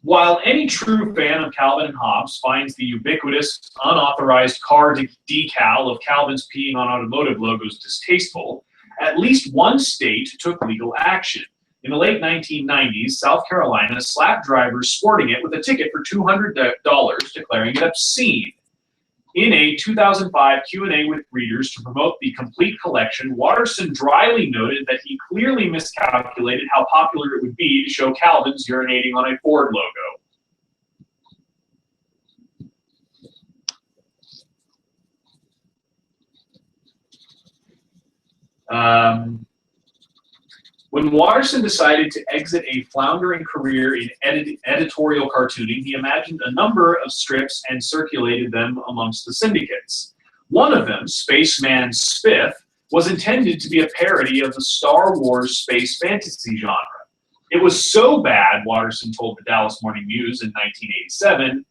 While any true fan of Calvin and Hobbes finds the ubiquitous, unauthorized car decal of Calvin's peeing on automotive logos distasteful, at least one state took legal action. In the late 1990s, South Carolina slapped drivers sporting it with a ticket for $200, declaring it obscene. In a 2005 Q&A with readers to promote the complete collection, Watterson dryly noted that he clearly miscalculated how popular it would be to show Calvin's urinating on a Ford logo. When Watterson decided to exit a floundering career in editorial cartooning, he imagined a number of strips and circulated them amongst the syndicates. One of them, Spaceman Spiff, was intended to be a parody of the Star Wars space fantasy genre. It was so bad, Watterson told the Dallas Morning News in 1987,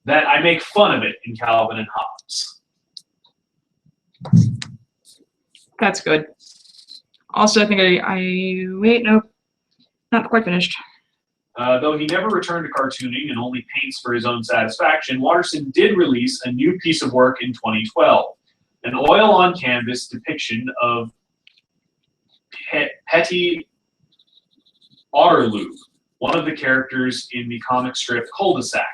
that I make fun of it in Calvin and Hobbes. That's good. Also, I think wait, no, not quite finished. Though he never returned to cartooning and only paints for his own satisfaction, Watterson did release a new piece of work in 2012, an oil-on-canvas depiction of Petty Otterloo, one of the characters in the comic strip Cul-de-sac.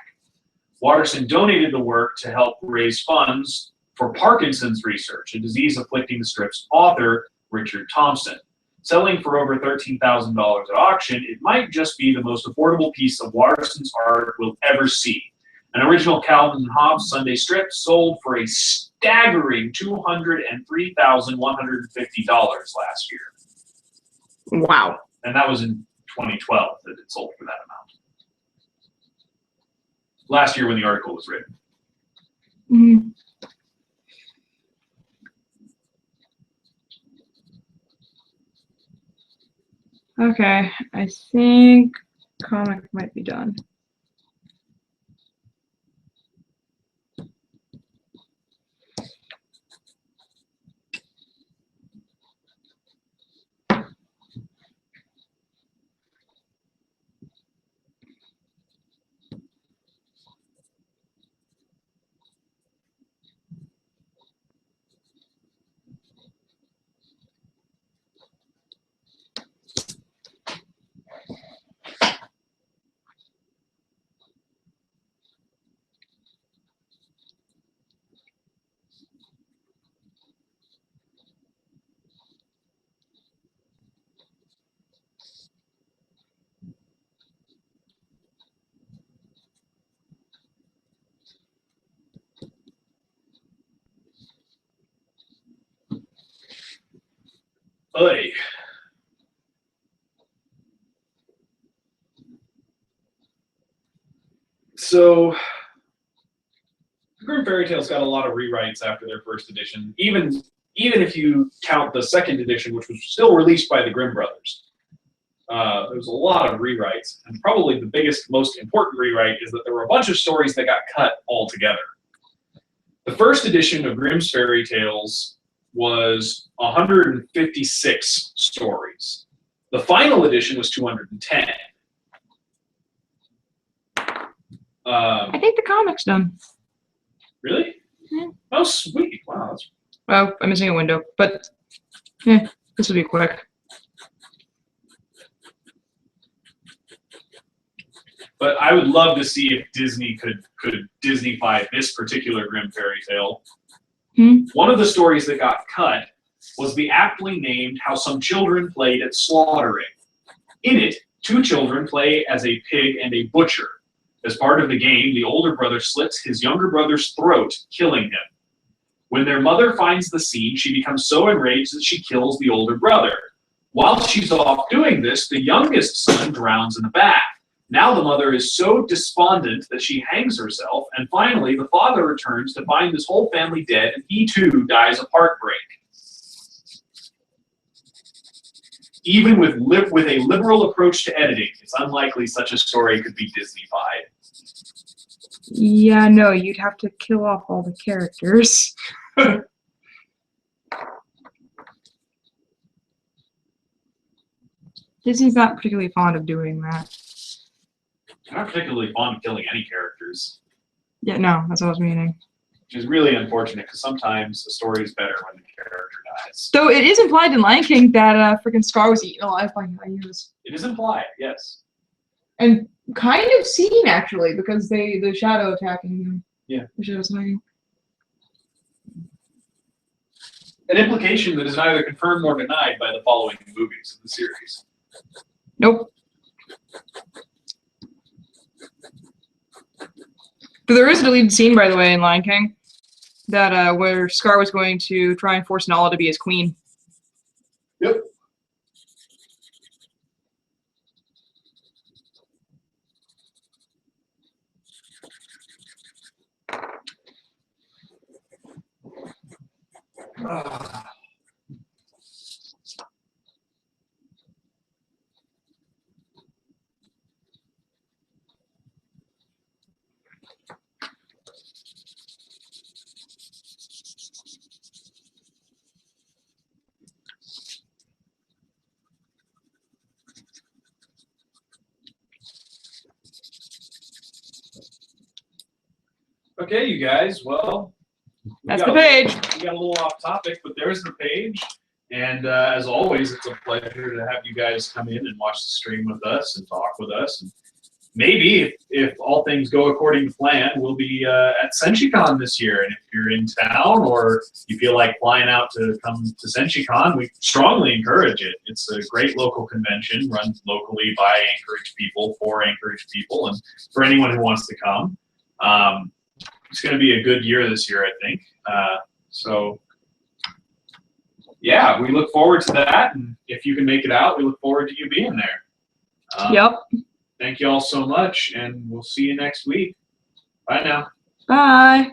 Watterson donated the work to help raise funds for Parkinson's research, a disease afflicting the strip's author, Richard Thompson. Selling for over $13,000 at auction, it might just be the most affordable piece of Watterson's art we'll ever see. An original Calvin and Hobbes Sunday strip sold for a staggering $203,150 last year. Wow. And that was in 2012 that it sold for that amount. Last year when the article was written. Mm-hmm. Okay, I think comic might be done. Oy. So, Grimm Fairy Tales got a lot of rewrites after their first edition, even if you count the second edition, which was still released by the Grimm brothers. There was a lot of rewrites, and probably the biggest, most important rewrite is that there were a bunch of stories that got cut altogether. The first edition of Grimm's Fairy Tales was 156 stories. The final edition was 210. I think the comic's done. Really? Yeah. Oh, sweet. Wow. That's... Well, I'm missing a window, but yeah, this will be quick. But I would love to see if Disney could Disneyfy this particular Grimm fairy tale. One of the stories that got cut was the aptly named How Some Children Played at Slaughtering. In it, 2 children play as a pig and a butcher. As part of the game, the older brother slits his younger brother's throat, killing him. When their mother finds the scene, she becomes so enraged that she kills the older brother. While she's off doing this, the youngest son drowns in the bath. Now the mother is so despondent that she hangs herself, and finally the father returns to find this whole family dead, and he too dies of heartbreak. Even with a liberal approach to editing, it's unlikely such a story could be Disneyfied. Yeah, no, you'd have to kill off all the characters. Disney's not particularly fond of doing that. I'm not particularly fond of killing any characters. Yeah, no, that's what I was meaning. Which is really unfortunate, because sometimes a story is better when the character dies. Though it is implied in Lion King that freaking Scar was eaten alive by hyenas. It is implied, yes. And kind of seen, actually, because the shadow attacking him. Yeah. The shadow's hiding. An implication that is neither confirmed nor denied by the following movies in the series. Nope. But there is a deleted scene, by the way, in Lion King, that where Scar was going to try and force Nala to be his queen. Yep. Okay, you guys, well, That's the page. We got a little off topic, but there's the page. And as always, it's a pleasure to have you guys come in and watch the stream with us and talk with us. And maybe, if all things go according to plan, we'll be at SenchiCon this year. And if you're in town or you feel like flying out to come to SenchiCon, we strongly encourage it. It's a great local convention run locally by Anchorage people, for Anchorage people, and for anyone who wants to come. It's going to be a good year this year, I think. So, yeah, we look forward to that. And if you can make it out, we look forward to you being there. Yep. Thank you all so much, and we'll see you next week. Bye now. Bye.